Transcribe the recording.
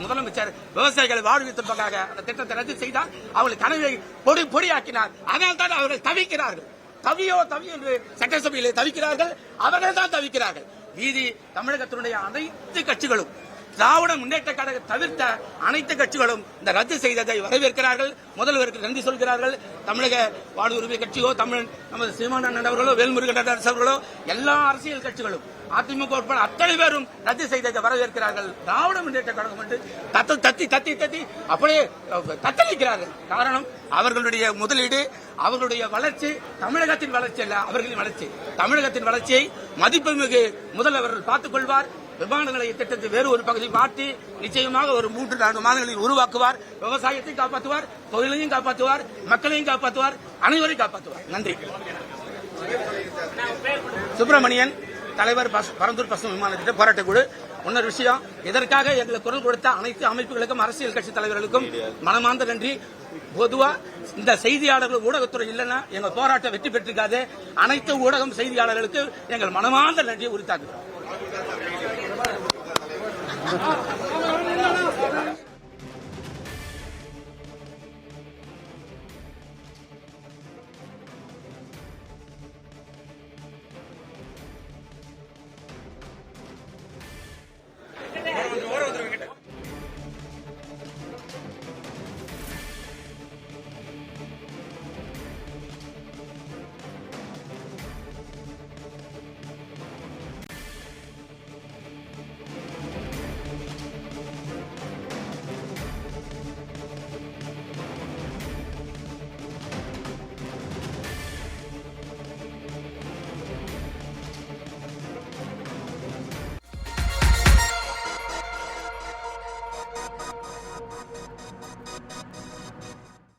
முதலமைச்சர் விவசாயிகளை வாழ்விப்பதற்காக அந்த திட்டத்தை ரத்து செய்தார். அவர்கள் கனவை பொடியாக்கினார். அதனால் தான் அவர்கள் தவிக்கிறார்கள். தவியோ என்று சட்டசபையில் தவிக்கிறார்கள். அவர்கள் தான் தவிக்கிறார்கள். நீதி தமிழகத்தினுடைய அனைத்து கட்சிகளும், திராவிட முன்னேற்ற கழக தவிர்த்த அனைத்து கட்சிகளும் இந்த ரத்து செய்ததை வரவேற்கிறார்கள். முதல்வருக்கு நன்றி சொல்கிறார்கள். தமிழக வாழ் உரிமை கட்சியோ, நமது சீமானந்தன் அவர்களோ, வேல்முருகன் அவர்களோ, எல்லா அரசியல் கட்சிகளும், அதிமுக உட்பட அத்தனை பேரும் ரத்து செய்ததை வரவேற்கிறார்கள். திராவிட முன்னேற்ற கழகம் என்று தத்தி அப்படியே தத்தளிக்கிறார்கள். காரணம், அவர்களுடைய முதலீடு, அவர்களுடைய வளர்ச்சி தமிழகத்தின் வளர்ச்சி அல்ல, அவர்களின் வளர்ச்சி. தமிழகத்தின் வளர்ச்சியை மதிப்புமிகு முதல்வர் பார்த்துக் கொள்வார். விமான நிலைய திட்டத்தை வேறு ஒரு பகுதி மாற்றி நிச்சயமாக ஒரு 3-4 மாதங்களில் உருவாக்குவார். விவசாயத்தையும் காப்பாற்றுவார், தொழிலையும் காப்பாற்றுவார், மக்களையும் காப்பாற்றுவார், அனைவரையும் காப்பாற்றுவார். நன்றி. சுப்பிரமணியன், தலைவர், பரந்தூர் பசுமை விமான திட்ட போராட்ட குழு. இன்னொரு விஷயம், இதற்காக எங்களுக்கு குரல் கொடுத்த அனைத்து அமைப்புகளுக்கும், அரசியல் கட்சி தலைவர்களுக்கும் மனமார்ந்த நன்றி. பொதுவா இந்த செய்தியாளர்கள் ஊடகத்துறை இல்லைன்னா எங்க போராட்டம் வெற்றி பெற்றிருக்காது. அனைத்து ஊடகம் செய்தியாளர்களுக்கு எங்கள் மனமார்ந்த நன்றியை உரித்தாக்குகிறோம்.